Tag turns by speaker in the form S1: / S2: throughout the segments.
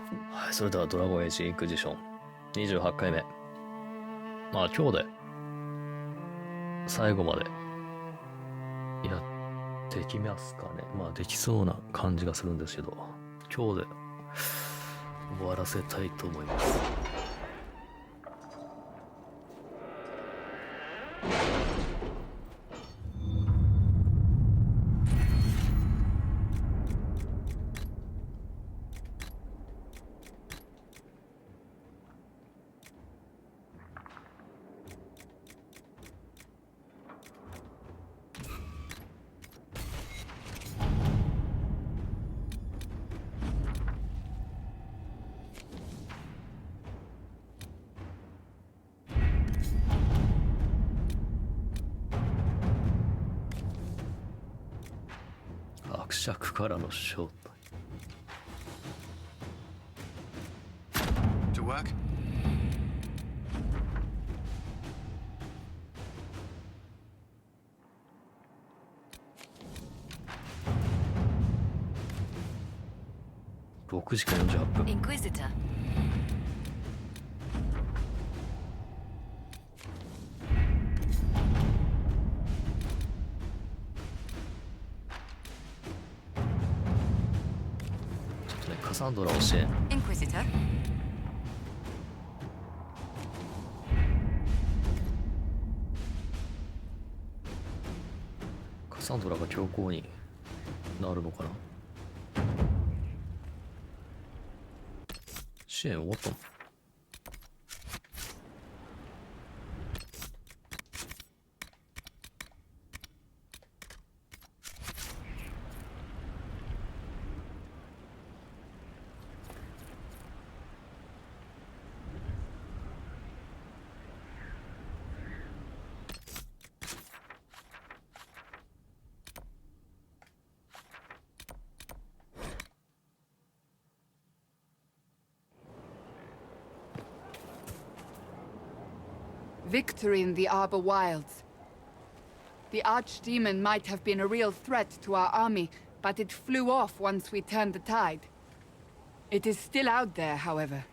S1: はい、それではドラゴンエイジインクジション28回目。まあ今日で最後までやってきますかね。まあできそうな感じがするんですけど、今日で終わらせたいと思います。伯爵からの招待。
S2: To work?6
S1: 時間48分。
S3: Inquisitor.
S1: ちょっとね、カサンドラを支援。
S3: Inquisitor.
S1: カサンドラが強行になるのかな。支援終わったの？Victory
S4: in the Arbor Wilds. The archdemon might have been a real threat to our army, but it flew off once we turned the tide. It is still out there, however.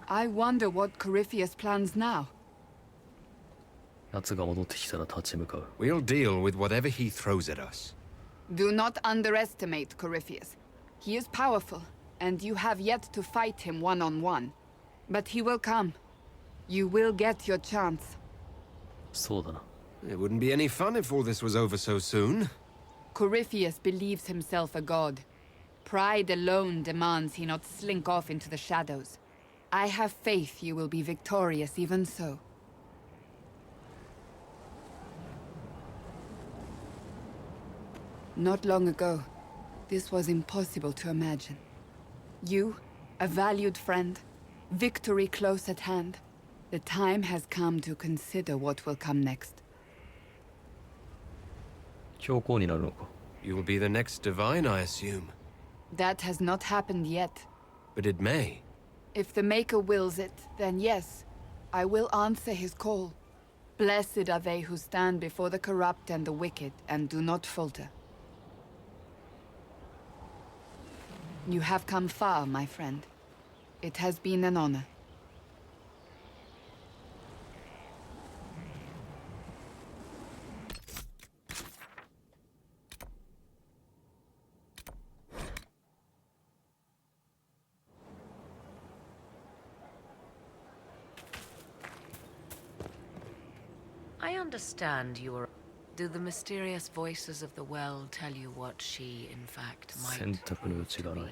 S4: I wonder what Corypheus plans now.
S1: 奴が戻ってきたら立ち向かう。
S2: We'll deal with whatever he throws at us.
S4: Do not underestimate Corypheus. He is powerful, and you have yet to fight him one-on-one. But he will come. You will get your chance.
S1: そうだな。
S2: It wouldn't be any fun if all this was over so soon.
S4: Corypheus believes himself a god. Pride alone demands he not slink off into the shadows. I have faith you will be victorious even so. Not long ago, this was impossible to imagine. You, a valued friend, victory close at hand. The time has come to consider what will come next.
S1: 強行になるのか。
S2: You will be the next divine, I assume.
S4: That has not happened yet.
S2: But it may.
S4: If the Maker wills it, then yes, I will answer his call. Blessed are they who stand before the corrupt and the wicked and do not falter. You have come far, my friend. It has been an honor.
S3: I understand you are... Do the mysterious voices of the well tell you what she, in fact,
S1: 選
S3: might
S1: 択の余地がない。
S3: be?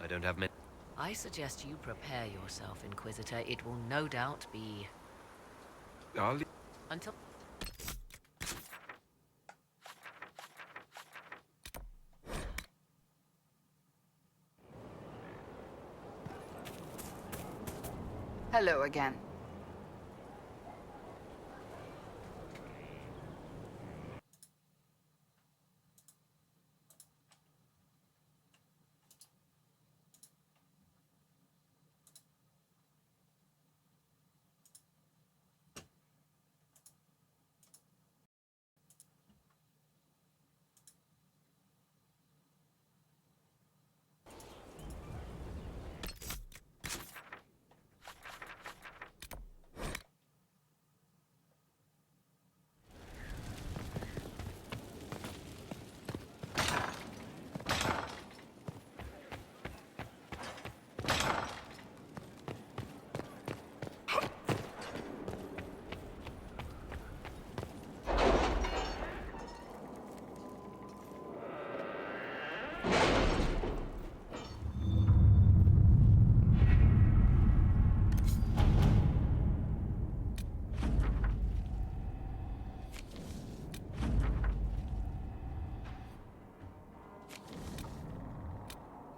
S2: I don't have many.
S3: I suggest you prepare yourself, Inquisitor. It will no doubt be...
S2: I'll leave.
S3: Until...
S4: Hello again.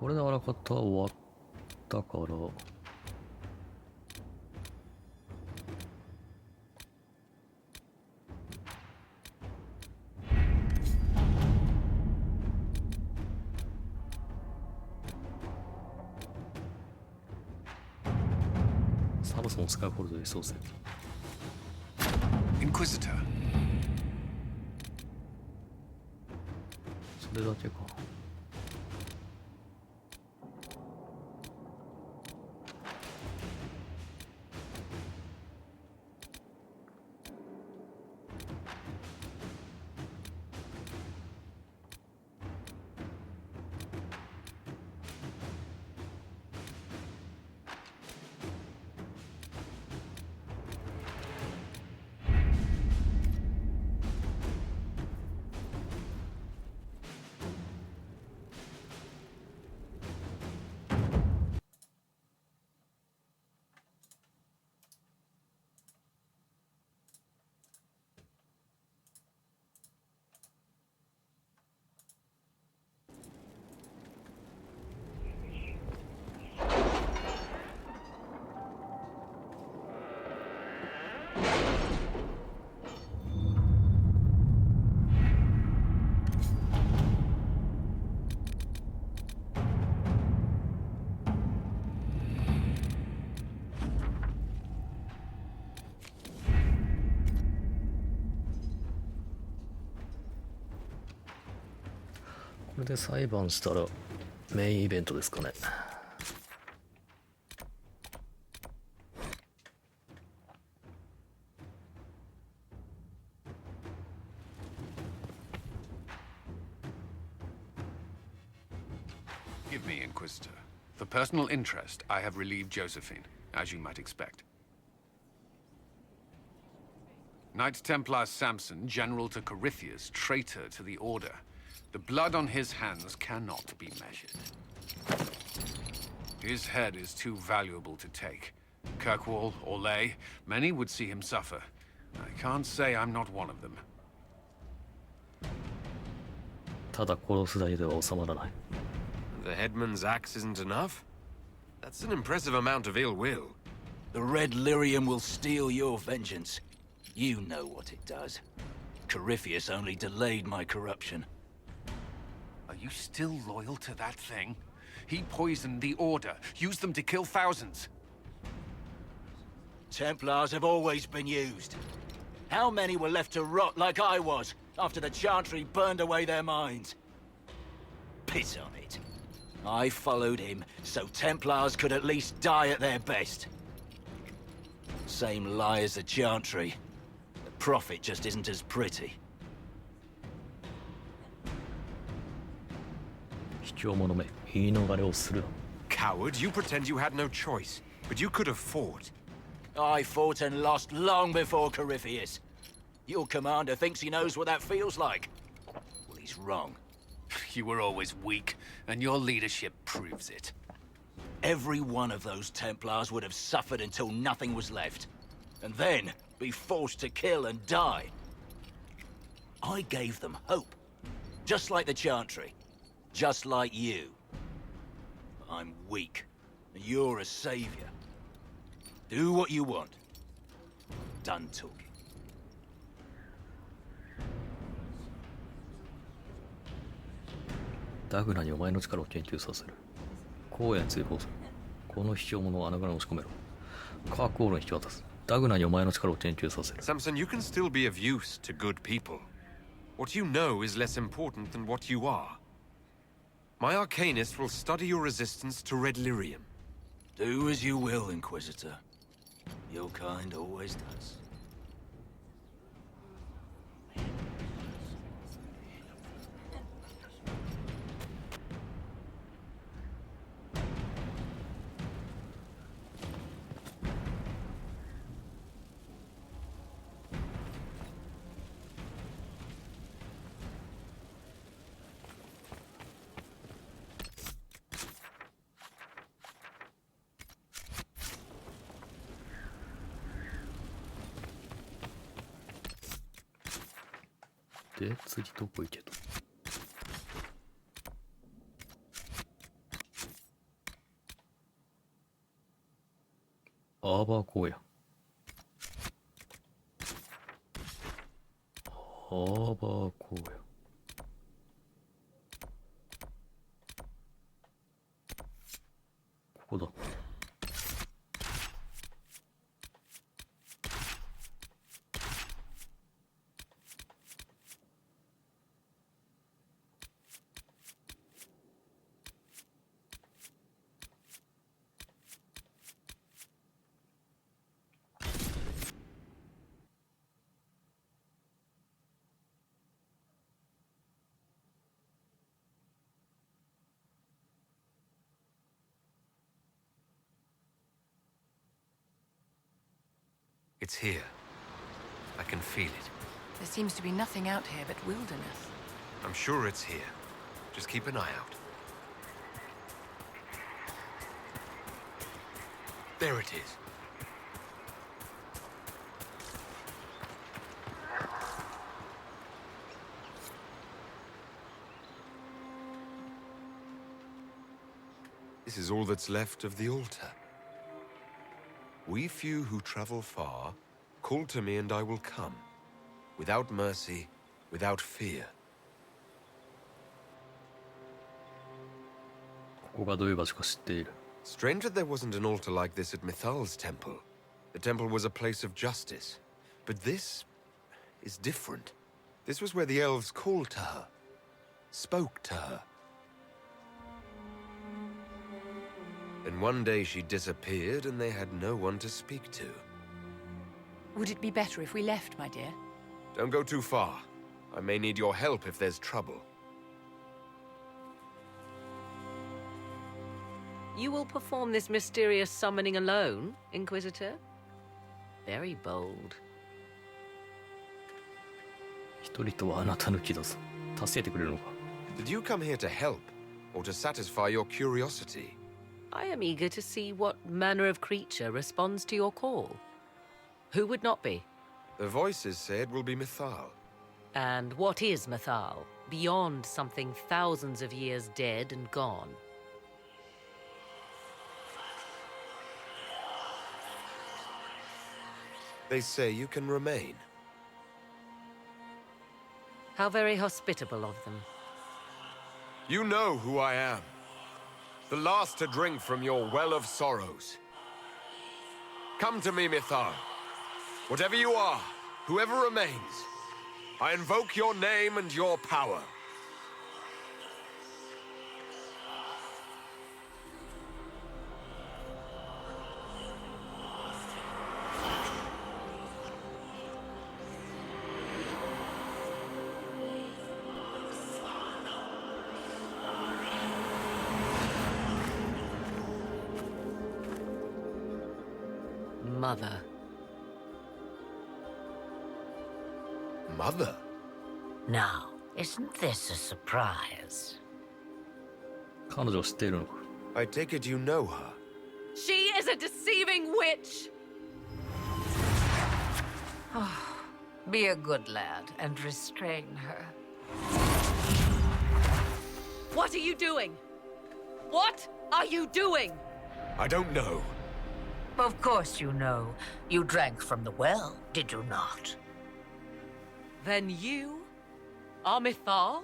S1: これであらかた終わったから、サムソンを使うことでそうせ。
S2: Inquisitor.
S1: それだけか。これで裁判したらメインイベントですかね。
S5: Give me, Inquisitor. For personal interest, I have relieved Josephine, as you might expect. Knight Templar Samson, General to Corypheus, traitor to the Order. The blood on his hands cannot be measured. His head is too valuable to take. Kirkwall, Orlais, many would see him suffer. I can't say I'm not one of them.
S1: ただ殺すだけでは収まらない。
S2: The headman's axe isn't enough? That's an impressive amount of ill will.
S6: The Red Lyrium will steal your vengeance. You know what it does. Corypheus only delayed my corruption.
S5: Are you still loyal to that thing? He poisoned the Order, used them to kill thousands.
S6: Templars have always been used. How many were left to rot like I was, after the Chantry burned away their minds? Piss on it. I followed him, so Templars could at least die at their best. Same lie as the Chantry. The profit just isn't as pretty.
S1: 卑怯者め、言い逃れをする。
S2: Coward, you pretend you had no choice, but you could have fought.
S6: I fought and lost long before Corypheus. Your commander thinks he knows what that feels like. Well, he's wrong.
S5: You were always weak, and your leadership proves it.
S6: Every one of those Templars would have suffered until nothing was left. And then be forced to kill and die. I gave them hope. Just like the Chantry. Just like you. I'm weak, and you're a savior. Do what you want. Done talking.
S1: ダグナにお前の力を研究させる。荒野に追放する。この卑怯者を穴から押し込めろ。カークオールに引き渡す。ダグナにお前の力を研究させる。
S2: Samson, you can still be of use to good people. What you know is less important than what you are. My Arcanist will study your resistance to Red Lyrium.
S6: Do as you will, Inquisitor. Your kind always does. で、次どこ行けと。
S1: ーバー荒野。ハーバー荒野。ここだ。
S2: It's here. I can feel it.
S3: There seems to be nothing out here but wilderness.
S2: I'm sure it's here. Just keep an eye out. There it is. This is all that's left of the altar. We few who travel far, call to me and I will come. Without mercy, without fear.
S1: ここがどういう場所か知っている。
S2: Strange that there wasn't an altar like this at Mithal's temple. The temple was a place of justice. But this is different. This was where the elves called to her, spoke to her. And one day she disappeared and they had no one to speak to.
S7: Would it be better if we left, my dear?
S2: Don't go too far. I may need your help if there's trouble.
S3: You will perform this mysterious summoning alone, Inquisitor? Very bold.
S1: 一人とはあなた抜きだぞ。助けてくれるのか。
S2: Did you come here to help, or to satisfy your curiosity?
S3: I am eager to see what manner of creature responds to your call. Who would not be?
S2: The voices say it will be Mithal.
S3: And what is Mithal, beyond something thousands of years dead and gone?
S2: They say you can remain.
S3: How very hospitable of them.
S2: You know who I am. The last to drink from your well of sorrows. Come to me, Mithal. Whatever you are, whoever remains, I invoke your name and your power.
S3: Mother.
S2: Mother?
S8: Now, isn't this a surprise?
S1: 彼女を知っているのか。
S2: I take it you know her.
S3: She is a deceiving witch!
S8: Be a good lad and restrain her.
S3: What are you doing? What are you doing?
S2: I don't know.
S8: Of course you know. You drank from the well, did you not?
S3: Then you are Mithal?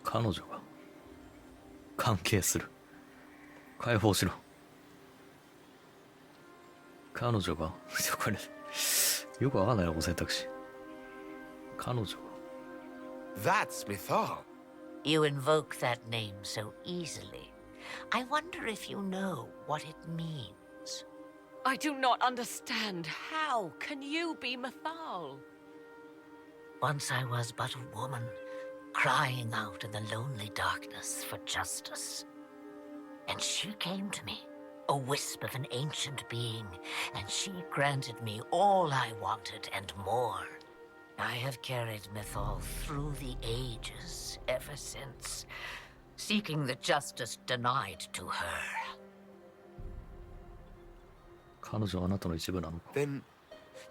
S1: 彼女が関係する。解放しろ。彼女がこれよくわかんないな、この選択肢。彼女が
S2: That's Mithal.
S8: You invoke that name so easily. I wonder if you know what it means.
S3: I do not understand. How can you be Mithal?
S8: Once I was but a woman, crying out in the lonely darkness for justice. And she came to me, a wisp of an ancient being, and she granted me all I wanted and more. I have carried Mithal through the ages ever since, seeking the justice denied to her.
S1: 彼女はあなたの一部なのか。
S2: Then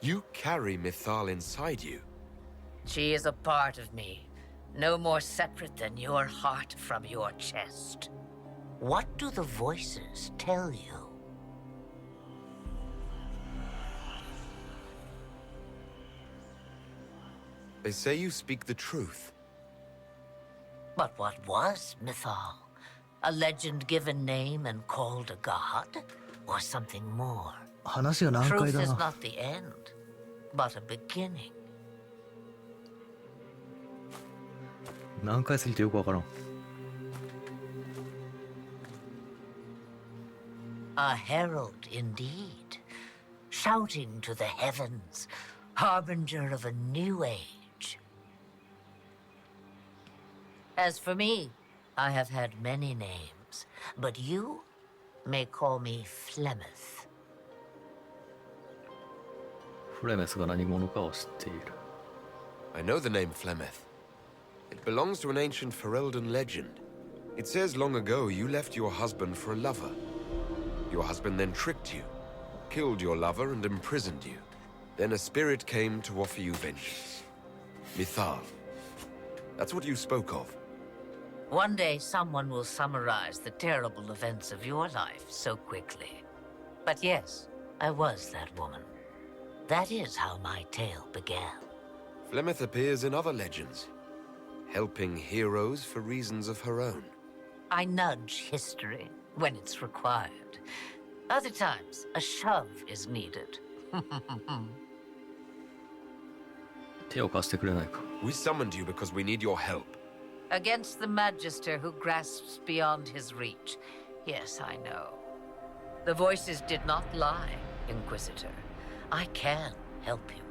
S2: you carry Mithal inside you.
S8: She is a part of me, no more separate than your heart from your chest. What do the voices tell you?
S2: They say you speak the truth.
S8: But what was Mythal? A legend given name and called a god? Or something more?
S1: 話が難解
S8: Truth
S1: だ
S8: is
S1: な。
S8: not the end, but a beginning.
S1: 難解すぎてよくわからん。
S8: A herald indeed, shouting to the heavens, harbinger of a new age. As for me, I have had many names, but you may call me Flemeth.
S1: フレメスが何者かを知っている。
S2: I know the name Flemeth. It belongs to an ancient Ferelden legend. It says long ago you left your husband for a lover. Your husband then tricked you, killed your lover and imprisoned you. Then a spirit came to offer you vengeance. Mythal. That's what you spoke of.
S8: One day someone will summarize the terrible events of your life so quickly. But yes, I was that woman. That is how my tale began.
S2: Flemeth appears in other legends, helping heroes for reasons of her own.
S8: I nudge history when it's required. Other times, a shove is needed.
S1: 手を貸してくれないか。
S2: We summoned you because we need your help.
S8: Against the Magister who grasps beyond his reach. Yes, I know. The voices did not lie, Inquisitor. I can help you.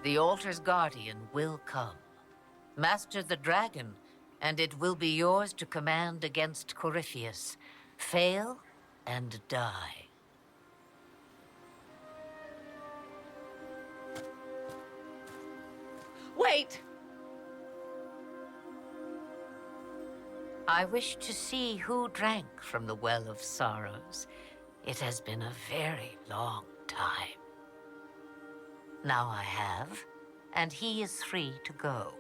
S8: The altar's guardian will come. Master the dragon, and it will be yours to command against Corypheus. Fail and die.
S3: Wait!
S8: I wish to see who drank from the Well of Sorrows. It has been a very long time. Now I have, and he is free to go.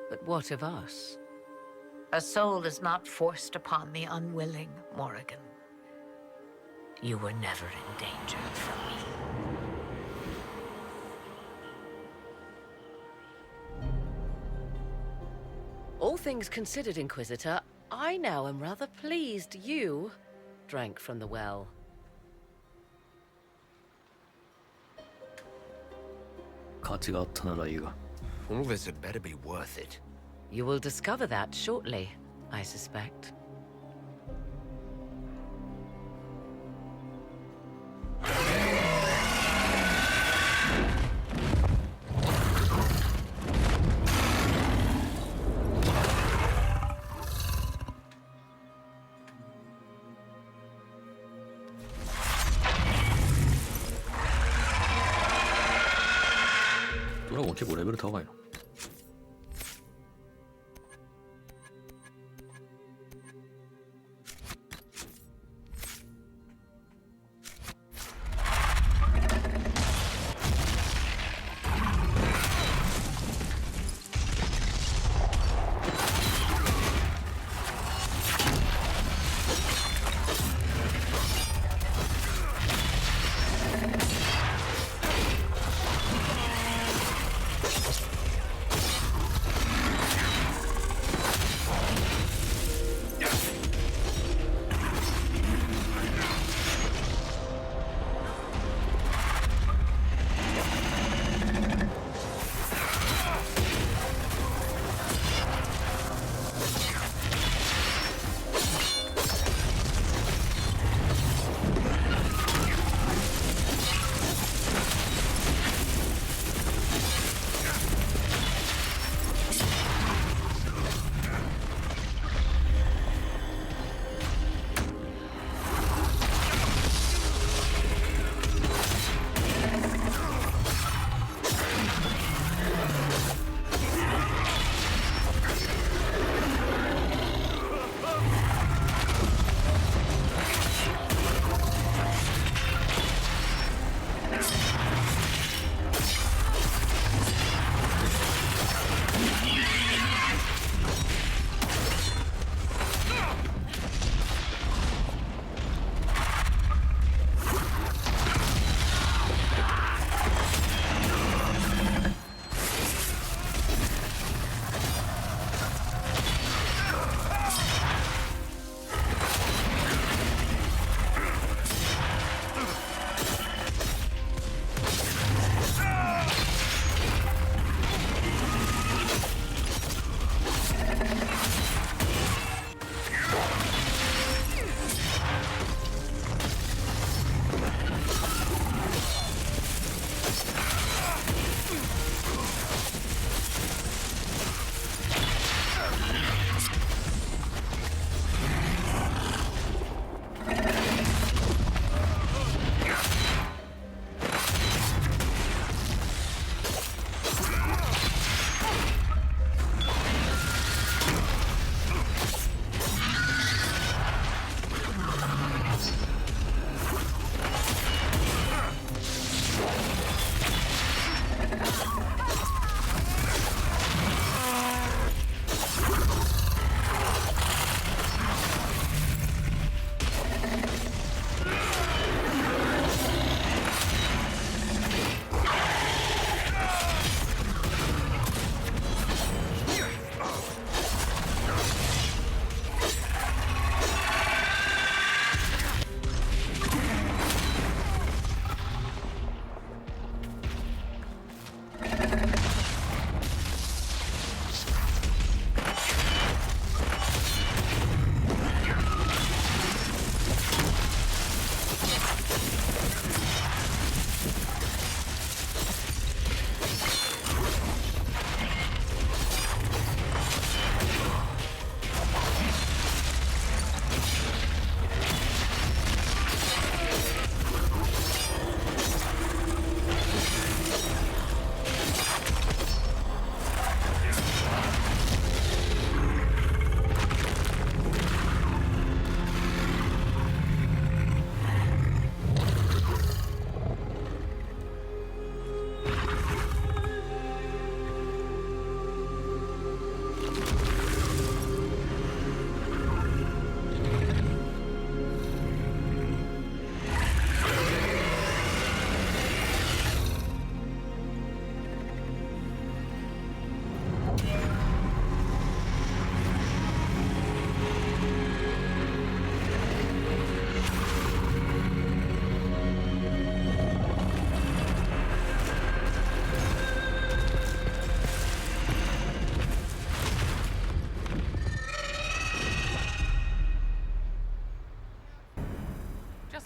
S3: But what of us?
S8: A soul is not forced upon the unwilling, Morrigan. You were never in danger from me.
S3: All things considered, Inquisitor, I now am rather pleased you drank from the well.
S1: 価値があったならいいが。
S2: All this had better be worth it.
S3: You will discover that shortly, I suspect.
S1: ドラゴン結構レベル高いの。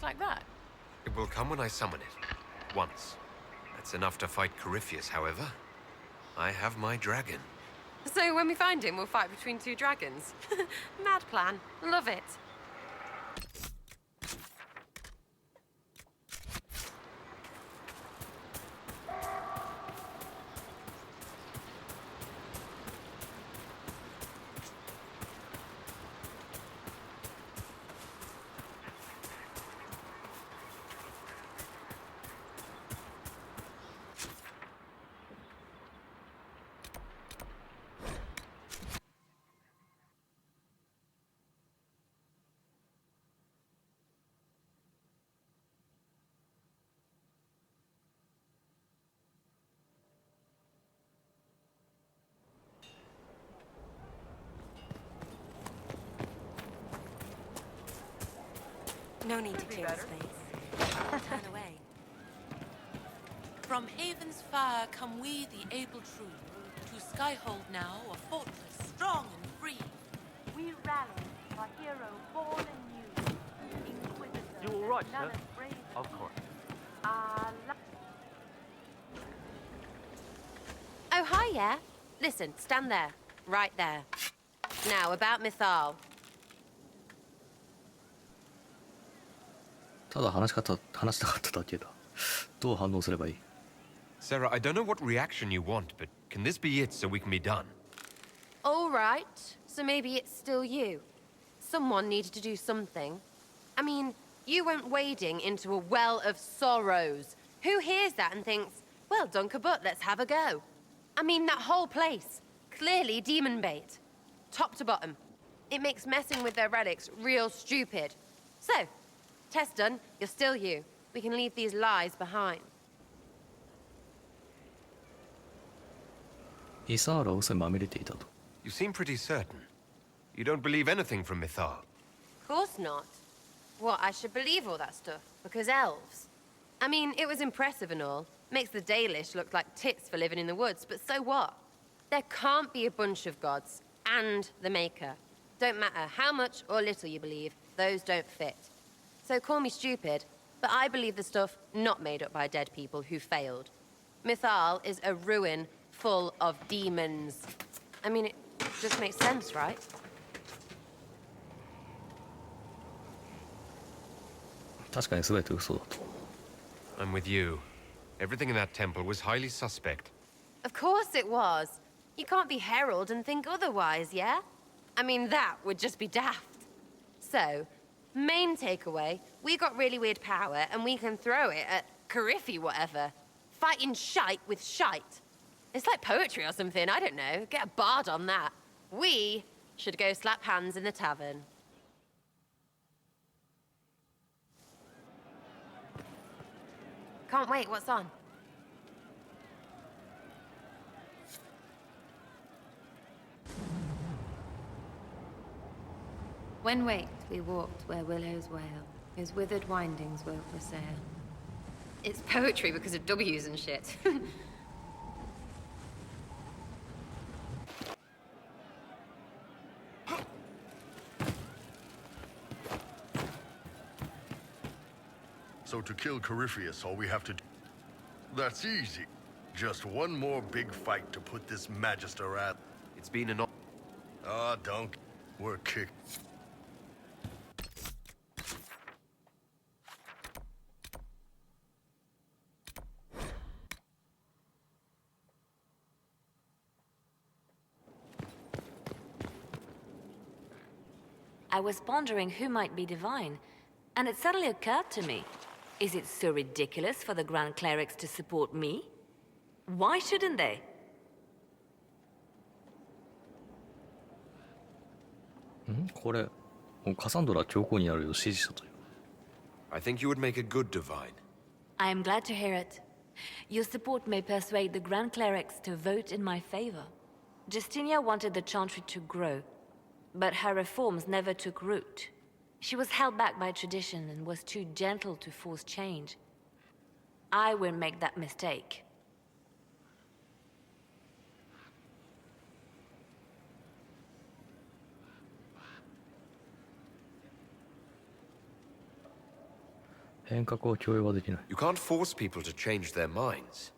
S7: just like that?
S2: It will come when I summon it. Once. That's enough to fight Corypheus, however. I have my dragon.
S9: So when we find him, we'll fight between two dragons. Mad plan. Love it.
S10: No need to clear the space. Turn away.
S11: From Haven's fire come we, the able true, to Skyhold now, a fortress strong and free.
S10: We rally, a hero born anew. Inquisitor,
S1: You all right,
S10: none
S1: sir?
S10: as brave.
S1: Of course.
S9: Oh, hi, yeah. Listen, stand there. Right there. Now, about Mythal.
S1: ただ話したかっただけだ。どう反応すればいい？
S2: Sarah, I don't know what reaction you want, but can this be it so we can be done?
S9: All right. So maybe it's still you. Someone needed to do something. I mean, you went wading into a well of sorrows. Who hears that and thinks, well, dunk a butt, let's have a go? I mean, that whole place. Clearly demon bait. Top to bottom. It makes messing with their relics real stupid. So, test done, you're still you. We can leave these lies behind.
S1: イサーラは嘘にまみれていたと。
S2: You seem pretty certain. You don't believe anything from Mythal.
S9: Of course not. What, I should believe all that stuff? Because elves? I mean, it was impressive and all. Makes the Dalish look like tits for living in the woods, but so what? There can't be a bunch of gods, and the Maker. Don't matter how much or little you believe, those don't fit. So call me stupid, but I believe the stuff not made up by dead people who failed. Mythal is a ruin full of demons. I mean, it just makes sense, right?
S1: 確かに全て嘘だと。
S2: I'm with you. Everything in that temple was highly suspect.
S9: Of course it was. You can't be Herald and think otherwise, yeah? I mean, that would just be daft. So, main takeaway, we got really weird power and we can throw it at Corypheus whatever. Fighting shite with shite. It's like poetry or something, I don't know. Get a bard on that. We should go slap hands in the tavern. Can't wait, what's on? When waked, we walked where willows wail, whose withered windings woke for sale. It's poetry because of W's and shit.
S12: So to kill Corypheus, all we have to do... That's easy. Just one more big fight to put this Magister at...
S2: It's been an...
S12: Ah, don't... We're kicked.
S13: I was pondering who might be divine, and it suddenly occurred to me. Is it so ridiculous for the Grand Clerics to support me? Why shouldn't they?
S1: これ、カサンドラ教皇になるよう指示したという。
S2: I think you would make a good divine.
S13: I am glad to hear it. Your support may persuade the Grand Clerics to vote in my favor. Justinia wanted the Chantry to grow, but her reforms never took root. She was held back by tradition and was too gentle to force change. I will make that mistake.
S1: 変革を許容はできない。
S2: You can't force people to change their minds.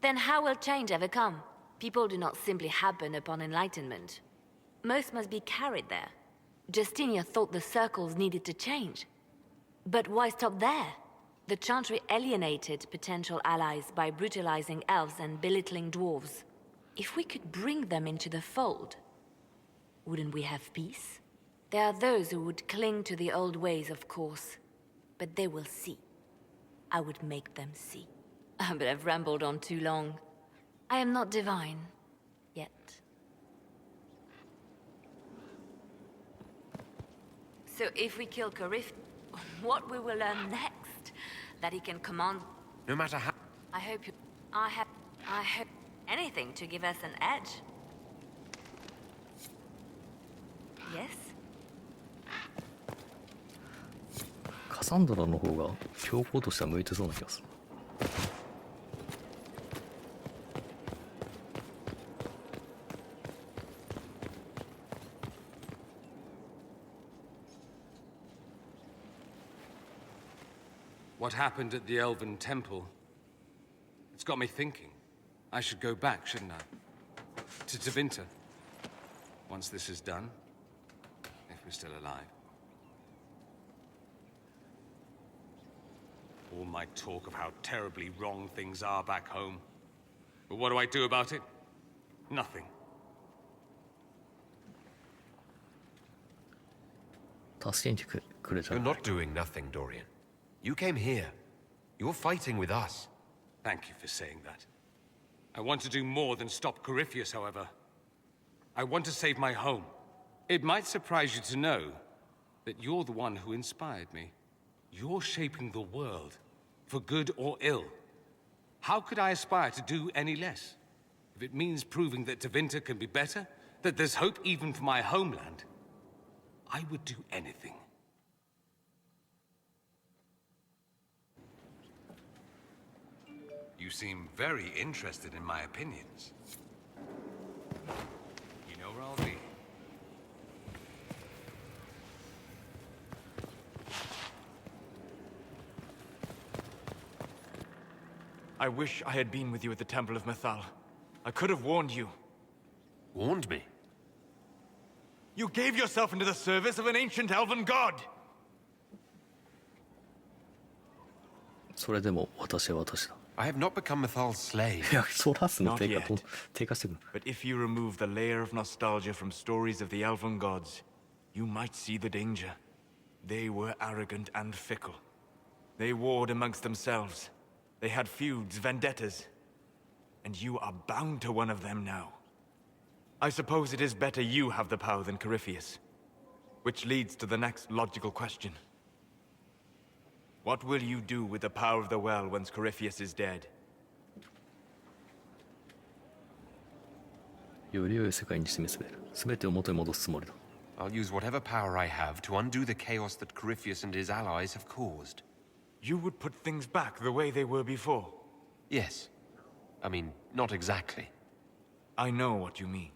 S13: Then how will change ever come? People do not simply happen upon enlightenment. Most must be carried there. Justinia thought the circles needed to change. But why stop there? The Chantry alienated potential allies by brutalizing elves and belittling dwarves. If we could bring them into the fold, wouldn't we have peace? There are those who would cling to the old ways, of course. But they will see. I would make them see. But I've rambled on too long. I am not divine. Yet. So if we kill Karif, what we will learn next? That he can command...
S2: No matter how...
S13: I hope you... I hope... anything to give us an edge. Yes?
S1: カサンドラの方が強行としては向いてそうな気がする。
S5: What happened at the Elven Temple? It's got me thinking. I should go back, shouldn't I? To Tevinter. Once this is done. If we're still alive. All my talk of how terribly wrong things are back home. But what do I do about it? Nothing.
S1: 助けに来てくれた
S2: You're not doing nothing, Dorian. You came here. You're fighting with us.
S5: Thank you for saying that. I want to do more than stop Corypheus, however. I want to save my home. It might surprise you to know that you're the one who inspired me. You're shaping the world, for good or ill. How could I aspire to do any less? If it means proving that Tevinter can be better, that there's hope even for my homeland, I would do anything. You seem very interested in my opinions. You know where I'll be.
S14: I wish I had been with you at the Temple of Mythal. I could have warned you.
S2: Warned me?
S14: You gave yourself into the service of an ancient elven god!
S1: それでも私は私だ。
S2: I have not become Mythal's slave.
S1: いや、ソラスの
S14: Not
S1: 低下
S14: yet.
S1: と低下してくる。
S14: But if you remove the layer of nostalgia from stories of the elven gods, you might see the danger. They were arrogant and fickle. They warred amongst themselves. They had feuds, vendettas. And you are bound to one of them now. I suppose it is better you have the power than Corypheus. Which leads to the next logical question. What will you do with the power of the well once Corypheus is dead?
S1: より良い世界にしてみせる。全てを元に戻すつもりだ。
S2: I'll use whatever power I have to undo the chaos that Corypheus and his allies have caused.
S14: You would put things back the way they were before?
S2: Yes. I mean, not exactly.
S14: I know what you mean.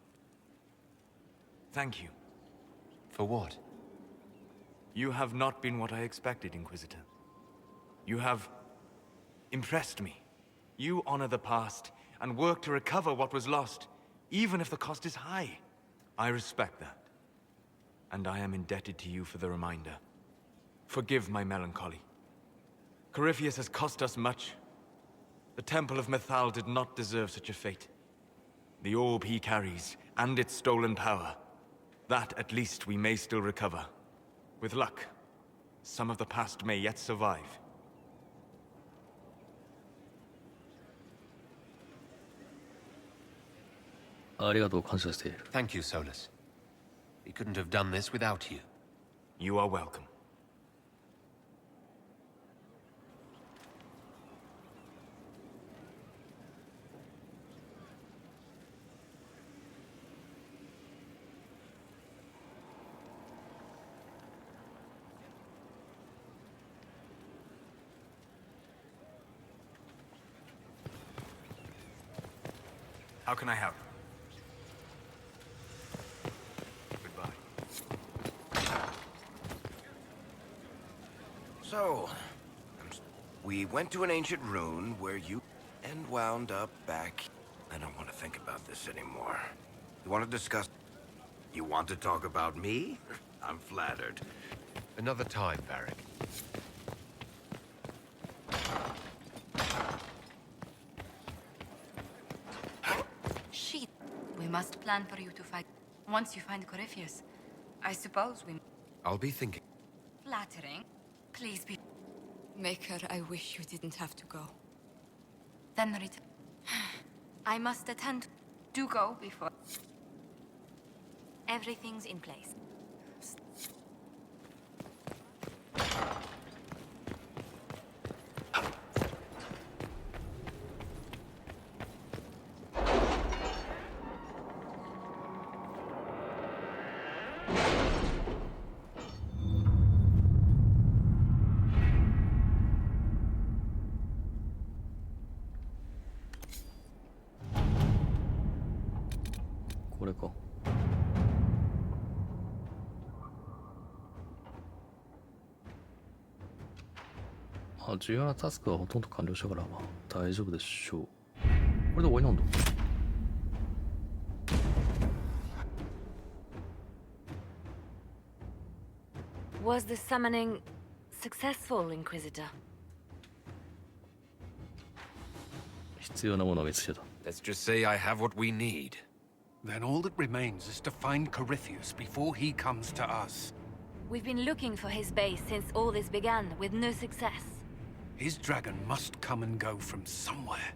S14: Thank you.
S2: For what?
S14: You have not been what I expected, Inquisitor. You have impressed me. You honor the past and work to recover what was lost, even if the cost is high. I respect that. And I am indebted to you for the reminder. Forgive my melancholy. Corypheus has cost us much. The Temple of Mythal did not deserve such a fate. The orb he carries, and its stolen power, that at least we may still recover. With luck, some of the past may yet survive.
S1: ありがとう、感謝している。
S2: Thank you, Solus. We couldn't have done this without you.
S14: You are welcome. How can I help? Goodbye.
S2: So,
S15: We went to an ancient ruin where you... and wound up back... I don't want to think about this anymore. You want to discuss... You want to talk about me? I'm flattered.
S2: Another time, Varric.
S10: Shit. We must plan for you to fight. Once you find Corypheus, I suppose we...
S2: I'll be thinking.
S10: Flattering. Please be...
S4: Maker, I wish you didn't have to go.
S10: Then return. I must attend. Do go before...
S13: Everything's in place.
S1: これか。重要なタスクはほとんど完了したから、まあ、大丈夫でしょう。これで終わりなんだ。
S13: Was the summoning successful, Inquisitor?
S1: 必要なものを見つけた。
S2: Let's just say I have what we need.
S5: Then all that remains is to find Corypheus before he comes to us.
S13: We've been looking for his base since all this began, with no success.
S5: His dragon must come and go from somewhere.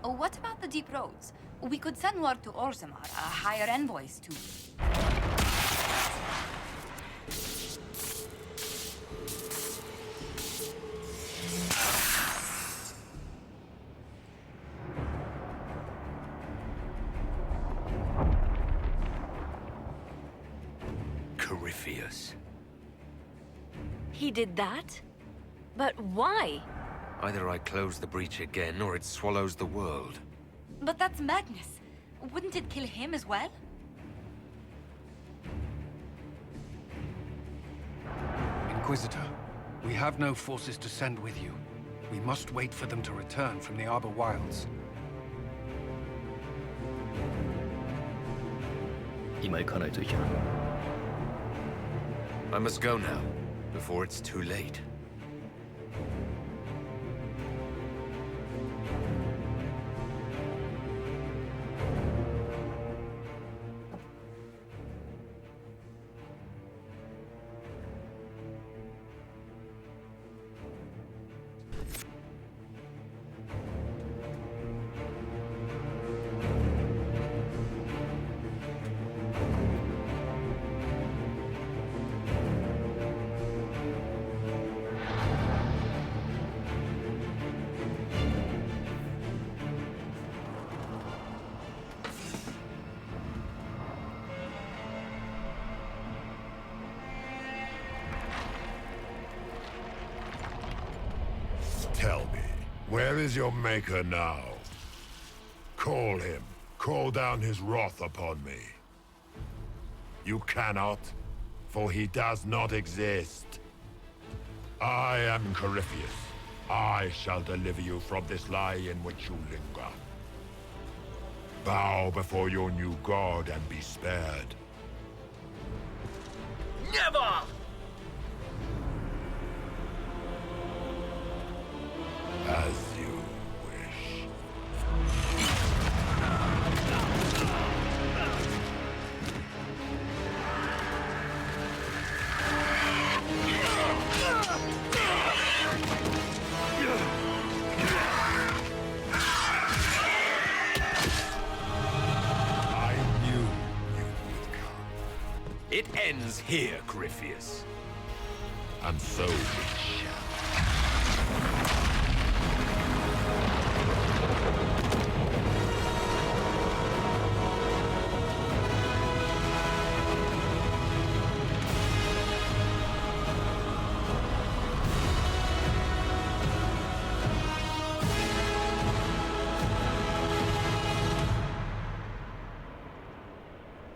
S10: Oh, what about the deep roads? We could send word to Orzammar, hire envoys to...
S2: Corypheus.
S13: He did that? But why?
S2: Either I close the breach again, or it swallows the world.
S10: But that's madness. Wouldn't it kill him as well?
S5: Inquisitor, we have no forces to send with you. We must wait for them to return from the Arbor Wilds.
S1: 今行かないといけない。
S2: I must go now, before it's too late.
S12: Tell me, where is your maker now? Call him. Call down his wrath upon me. You cannot, for he does not exist. I am Corypheus. I shall deliver you from this lie in which you linger. Bow before your new god and be spared.
S6: Never!
S12: As you wish. I knew you would come.
S2: It ends here, Corypheus.
S12: And so it shall.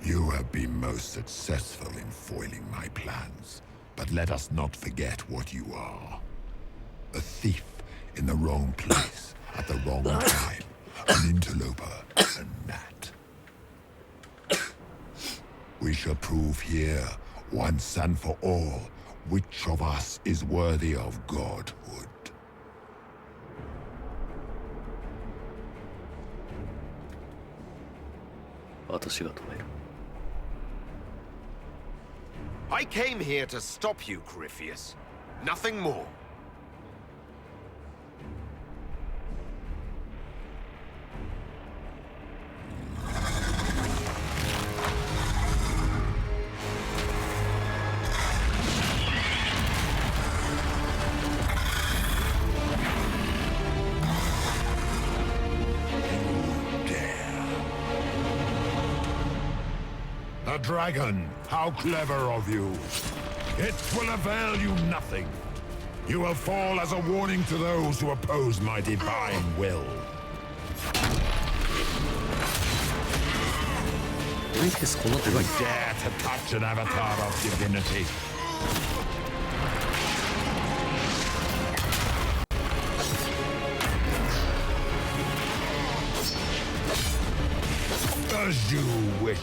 S12: You have been most successful in foiling my plans, but let us not forget what you are. A thief in the wrong place at the wrong time. An interloper, a gnat. We shall prove here, once and for all, which of us is worthy of godhood.
S1: 私が止める。
S2: I came here to stop you, Corypheus. Nothing more.
S12: A dragon! How clever of you! It will avail you nothing. You will fall as a warning to those who oppose my divine will. You dare to touch an avatar of divinity. As you wish.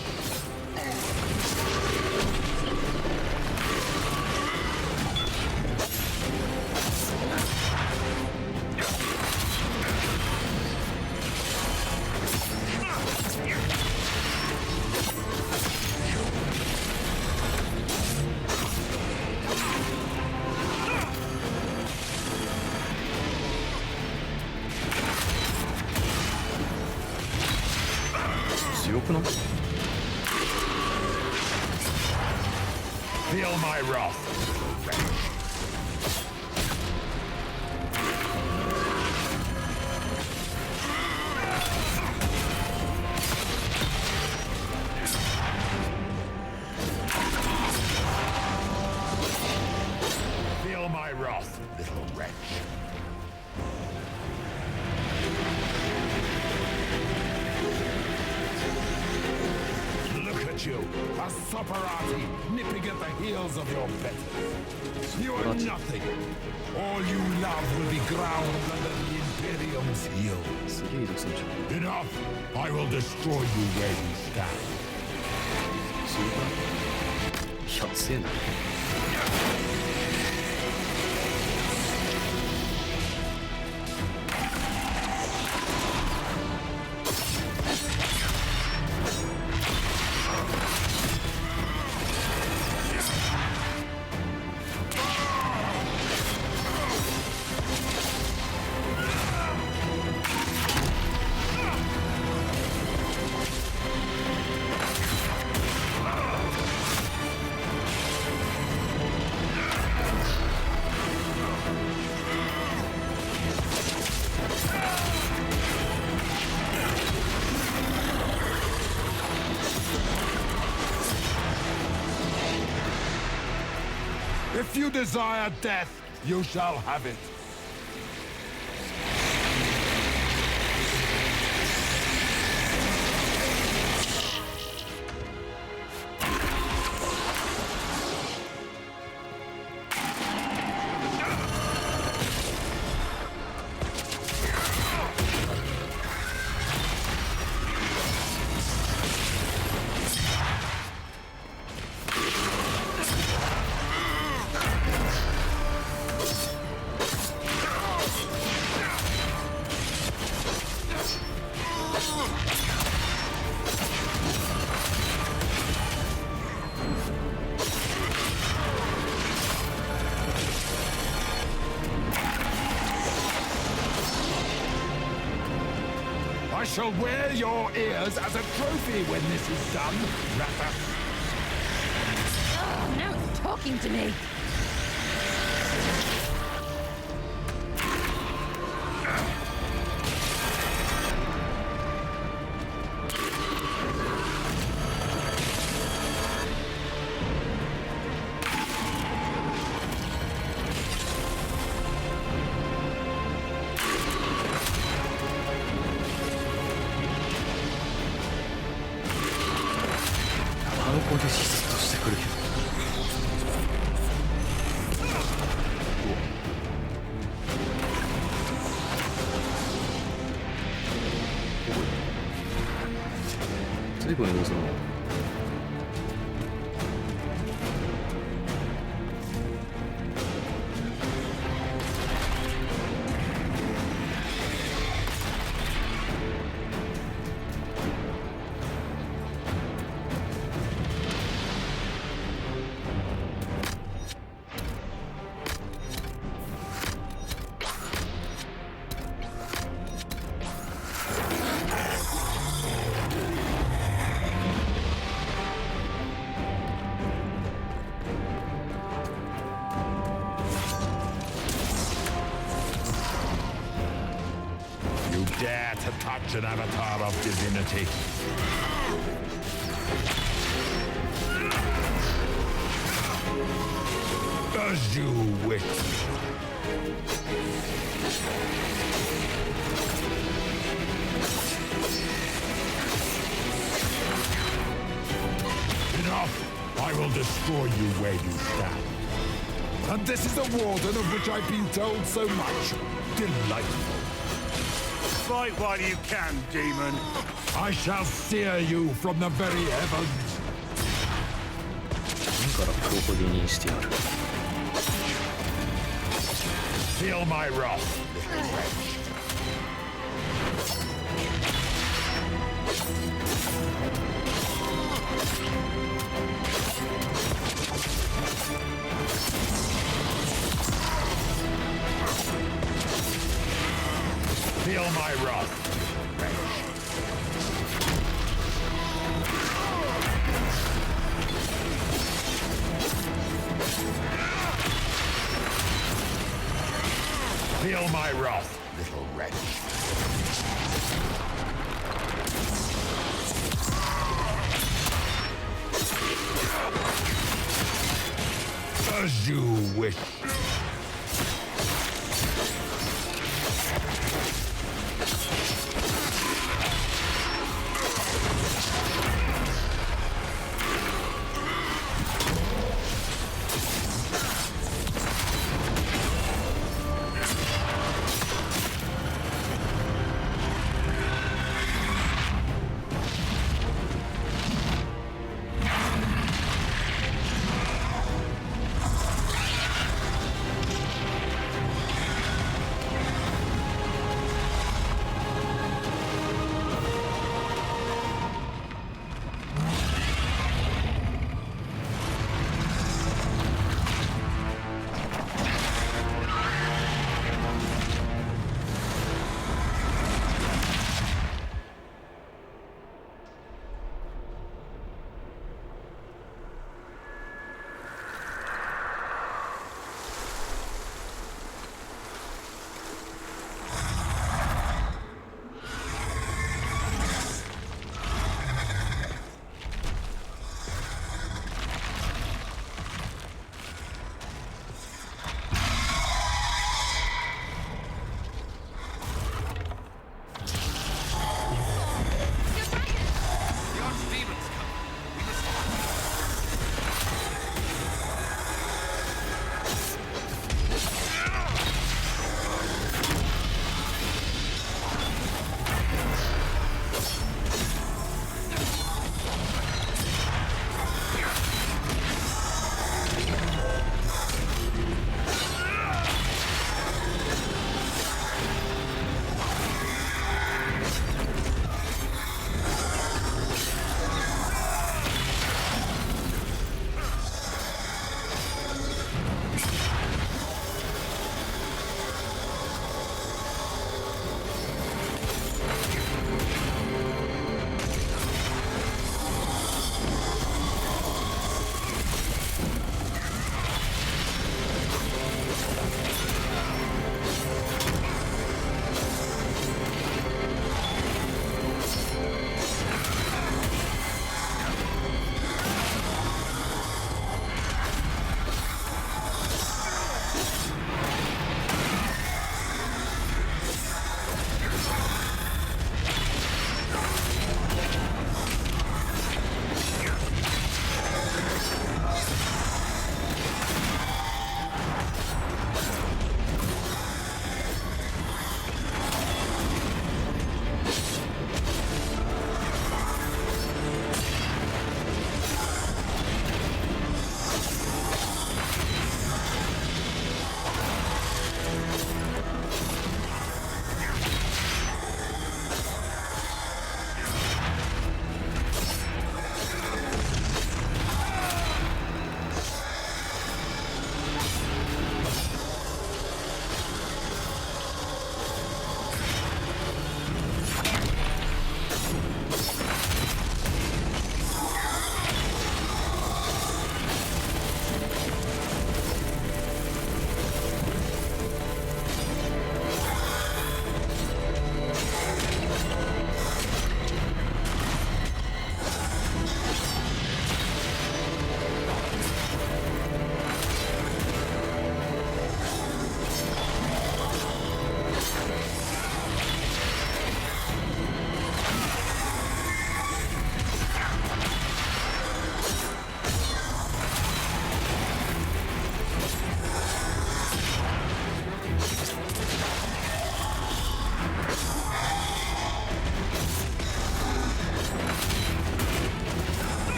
S12: Feel my wrath. Feel my wrath, little wretch. You, a Soparati, nipping at the heels of your betters. You are nothing. All you love will be ground under the Imperium's heels. Enough! I will destroy you where you stand. If you desire death, you shall have it. I shall wear your ears as a trophy when this is done, Ratha.
S10: Oh, now it's talking to me.
S1: てくるんですよ。
S12: Dare to touch an avatar of divinity. As you wish. Enough! I will destroy you where you stand. And this is the Warden of which I've been told so much. Delightful.
S16: Fight while you can, demon.
S12: I shall sear you from the very heavens.
S1: だから黒焦げにしてやる。
S12: Feel my wrath, little wretch. Feel my wrath. Feel my wrath, little wretch. As you wish.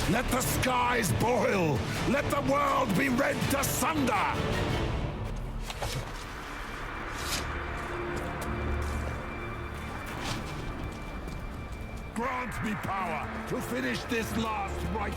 S12: Let the skies boil! Let the world be rent asunder! Grant me power to finish this last rite!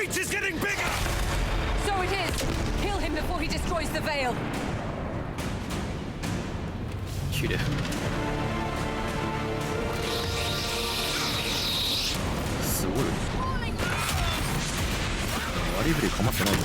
S7: It's getting bigger! So it is! Kill him before he destroys the veil!
S1: 綺麗。すごい。割り振りかまってないぞ。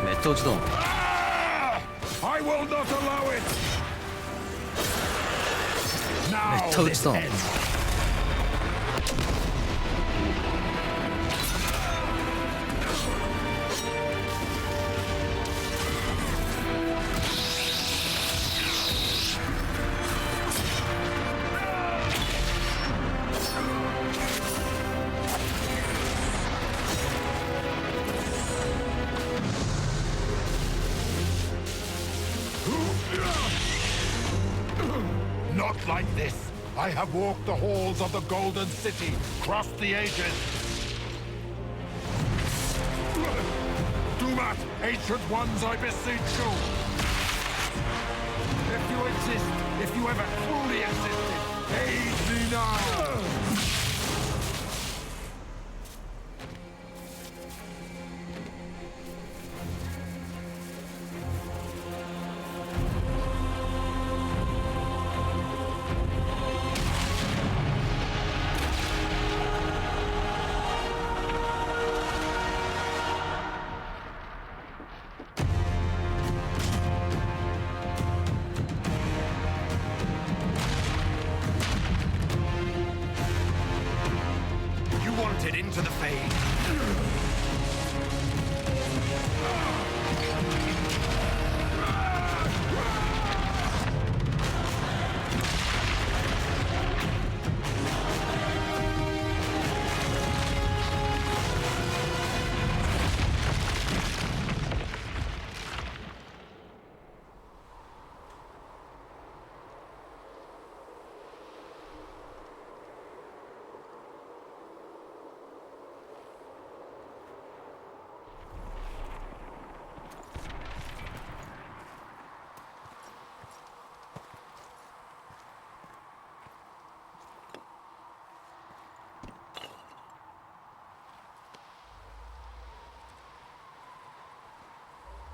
S1: めっちゃ落ちた。
S12: I will not allow it.
S1: めっちゃ落ちた。
S12: Not like this. I have walked the halls of the Golden City, crossed the ages. Do not, ancient ones, I beseech you. If you exist, if you ever truly existed, aid me now.
S15: Into the fade.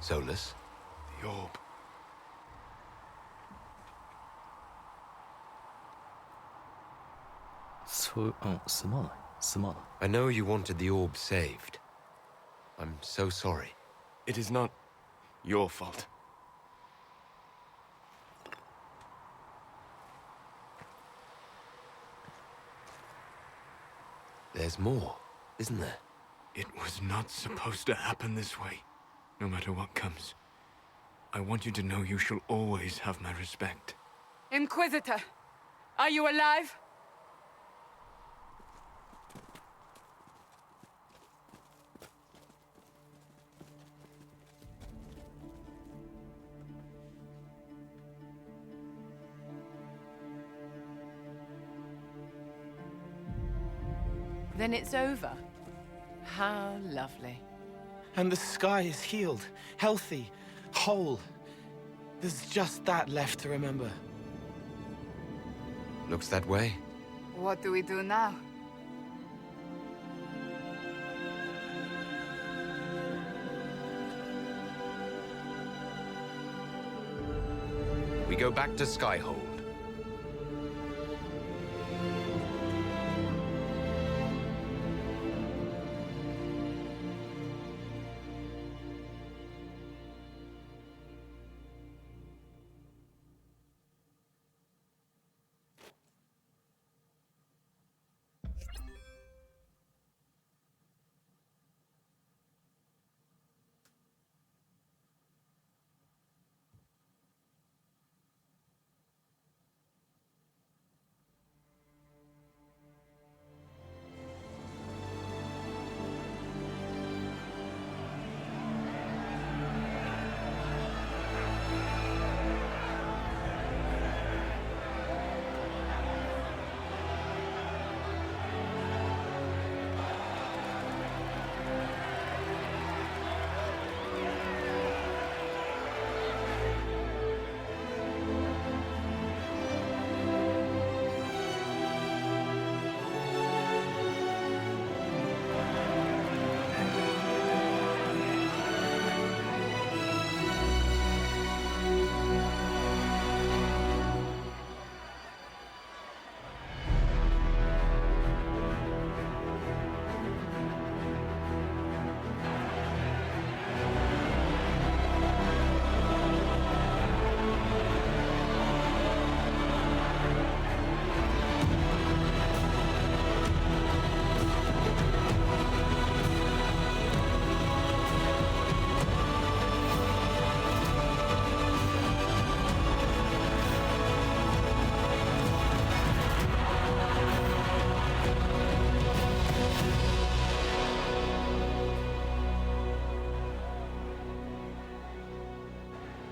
S15: Solus?
S14: The orb.
S2: I know you wanted the orb saved. I'm so sorry.
S14: It is not your fault.
S2: There's more, isn't there?
S14: It was not supposed to happen this way. No matter what comes, I want you to know you shall always have my respect.
S4: Inquisitor, are you alive?
S17: Then it's over. How lovely.
S18: And the sky is healed, healthy, whole. There's just that left to remember.
S2: Looks that way.
S4: What do we do now?
S2: We go back to Skyhold.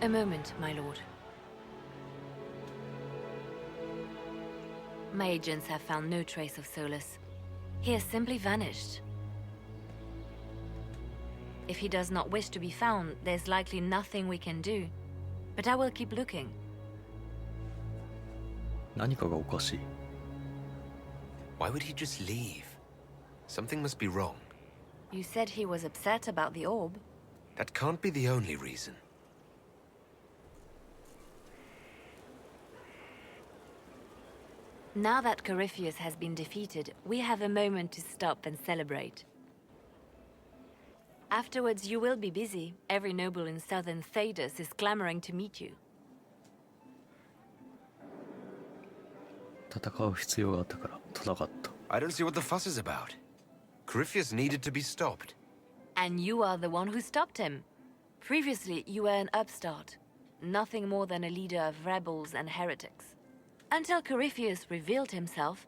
S13: A moment, my lord. My agents have found no trace of Solus. He has simply vanished. If he does not wish to be found, there's likely nothing we can do. But I will keep looking.
S1: 何かがおかしい。
S2: Why would he just leave? Something must be wrong.
S13: You said he was upset about the orb.
S2: That can't be the only reason.
S13: Now that Corypheus has been defeated, we have a moment to stop and celebrate. Afterwards, you will be busy. Every noble in southern Thedas is clamoring to meet you.
S1: 戦う必要があったから戦った。
S2: I don't see what the fuss is about. Corypheus needed to be stopped.
S13: And you are the one who stopped him. Previously, you were an upstart. Nothing more than a leader of rebels and heretics. Until Corypheus revealed himself,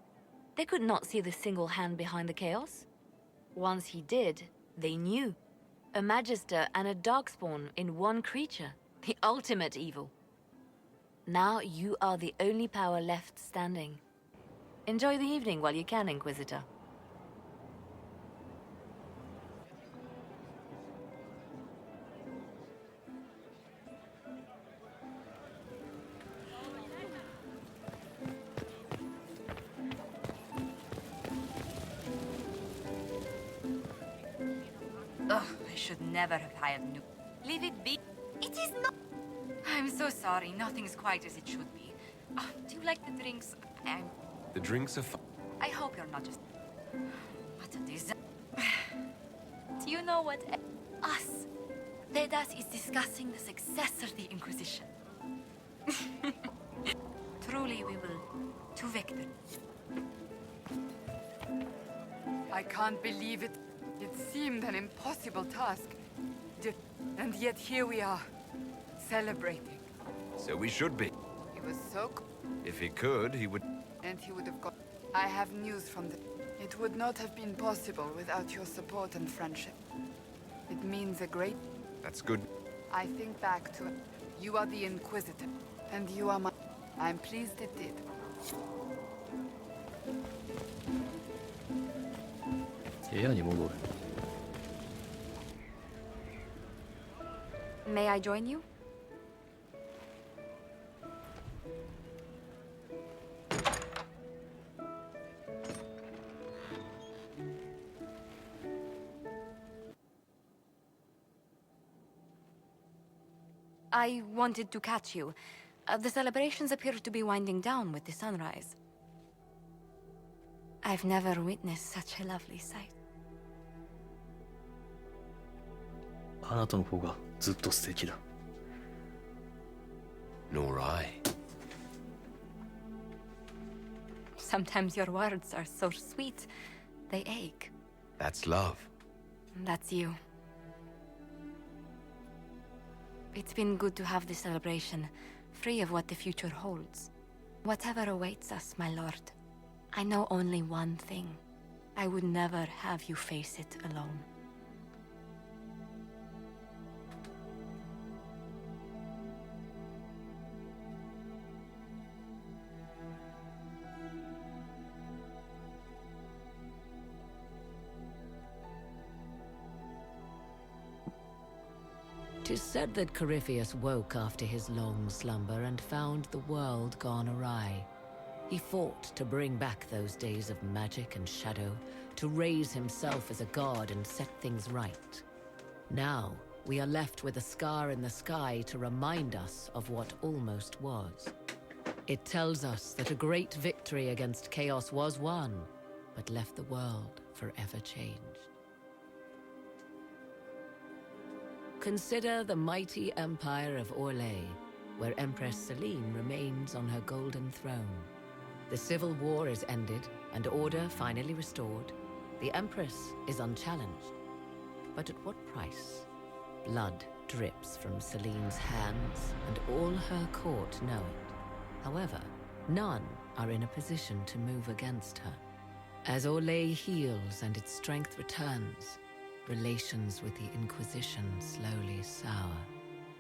S13: they could not see the single hand behind the chaos. Once he did, they knew. A Magister and a Darkspawn in one creature. The ultimate evil. Now you are the only power left standing. Enjoy the evening while you can, Inquisitor.
S10: Ugh, I should never have hired new. Leave it be. It is not. I'm so sorry. Nothing's quite as it should be. Do you like the drinks?
S2: The drinks are
S10: I hope you're not just. What a disaster. Do you know what? Us. Thedas is discussing the successor to the Inquisition. Truly, we will. To victory.
S4: I can't believe it. It seemed an impossible task. And yet here we are, celebrating.
S2: So we should be.
S4: He was so...
S2: If he could, he would...
S4: And he would have got... I have news from the... It would not have been possible without your support and friendship. It means a great...
S2: That's good.
S4: I think back to... You are the Inquisitor, and you are my... I'm pleased it did.
S1: 部屋に戻れ。
S13: May I join you? I wanted to catch you. The celebrations appear to be winding down with the sunrise. I've never witnessed such a lovely sight.
S1: あなたの方がずっと素敵だ。
S2: Nor I.
S13: Sometimes your words are so sweet, they ache.
S2: That's love.
S13: That's you. It's been good to have this celebration, free of what the future holds. Whatever awaits us, my lord, I know only one thing. I would never have you face it alone.
S3: Tis said that Corypheus woke after his long slumber and found the world gone awry. He fought to bring back those days of magic and shadow, to raise himself as a god and set things right. Now, we are left with a scar in the sky to remind us of what almost was. It tells us that a great victory against chaos was won, but left the world forever changed. Consider the mighty empire of Orlais, where Empress Celine remains on her golden throne. The civil war is ended, and order finally restored. The Empress is unchallenged. But at what price? Blood drips from Celine's hands, and all her court know it. However, none are in a position to move against her. As Orlais heals and its strength returns, relations with the Inquisition slowly sour.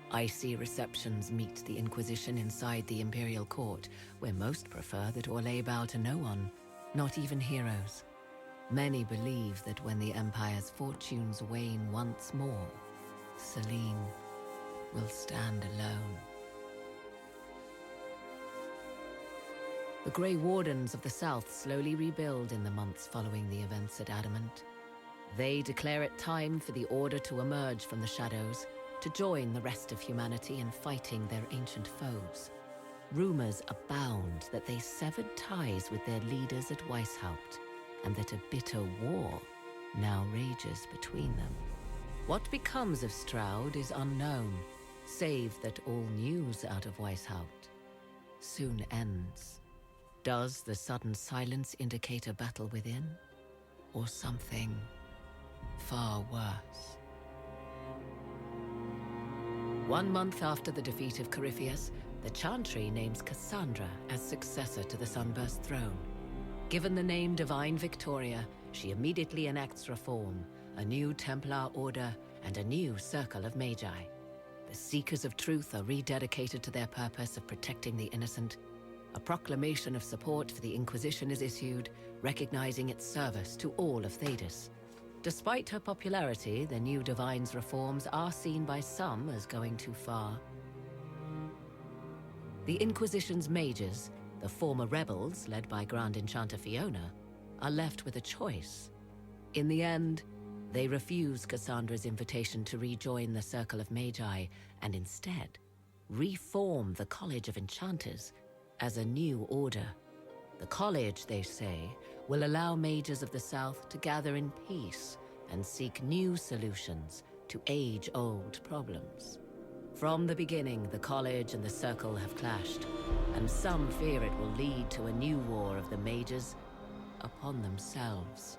S3: Icy receptions meet the Inquisition inside the Imperial Court, where most prefer that Orlais bow to no one, not even heroes. Many believe that when the Empire's fortunes wane once more, Celine will stand alone. The Grey Wardens of the South slowly rebuild in the months following the events at Adamant. They declare it time for the Order to emerge from the shadows, to join the rest of humanity in fighting their ancient foes. Rumors abound that they severed ties with their leaders at Weishaupt, and that a bitter war now rages between them. What becomes of Stroud is unknown, save that all news out of Weishaupt soon ends. Does the sudden silence indicate a battle within, or something far worse? 1 month after the defeat of Corypheus, the Chantry names Cassandra as successor to the Sunburst throne. Given the name Divine Victoria, she immediately enacts reform, a new Templar order, and a new circle of Magi. The Seekers of Truth are rededicated to their purpose of protecting the innocent. A proclamation of support for the Inquisition is issued, recognizing its service to all of Thedas. Despite her popularity, the new Divine's reforms are seen by some as going too far. The Inquisition's mages, the former rebels led by Grand Enchanter Fiona, are left with a choice. In the end, they refuse Cassandra's invitation to rejoin the Circle of Magi and instead reform the College of Enchanters as a new order. The college, they say, will allow mages of the South to gather in peace and seek new solutions to age-old problems. From the beginning, the college and the circle have clashed, and some fear it will lead to a new war of the mages upon themselves.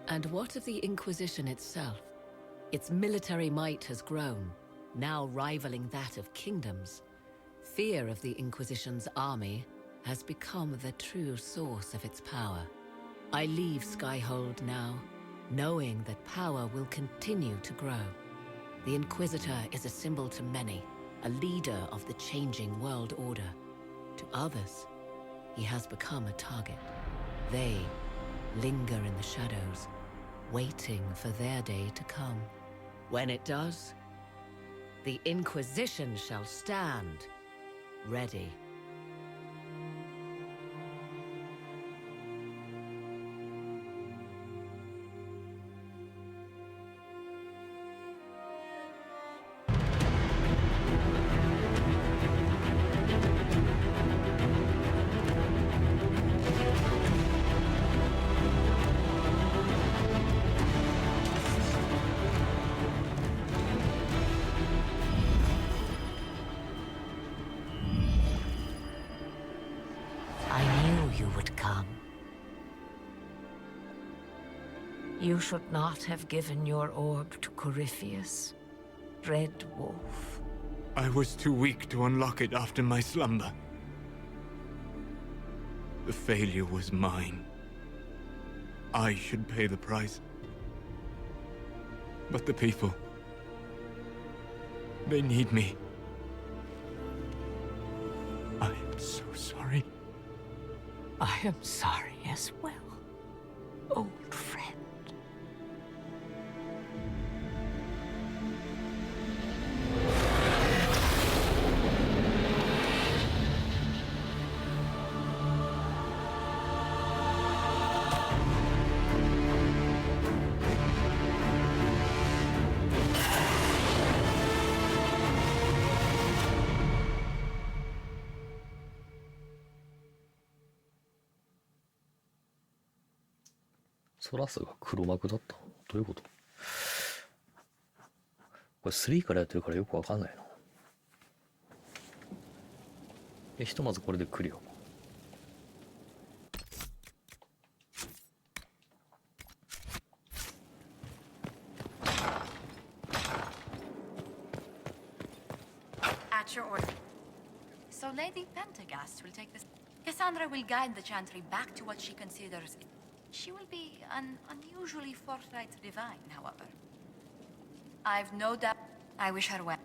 S3: And what of the Inquisition itself? Its military might has grown, now rivaling that of kingdoms. Fear of the Inquisition's army has become the true source of its power. I leave Skyhold now, knowing that power will continue to grow. The Inquisitor is a symbol to many, a leader of the changing world order. To others, he has become a target. They linger in the shadows, waiting for their day to come. When it does, the Inquisition shall stand, ready.
S8: You would come. You should not have given your orb to Corypheus, Red Wolf.
S14: I was too weak to unlock it after my slumber. The failure was mine. I should pay the price. But the people... they need me. I am so sorry.
S8: I am sorry as well, old friend.
S1: ソラスが黒幕だったの？どういうこと？これ3からやってるからよくわかんないな。ひとまずこれでクリア。
S10: At your order. So Lady Pentagast will take this. Cassandra will guide the Chantry back to what she considers. She will be an unusually forthright divine, however. I've no doubt. I wish her well.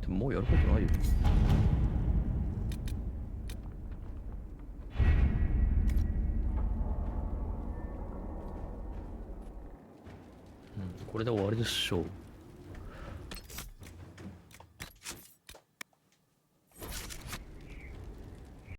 S1: でももうやることないよ。これで終わりでしょう。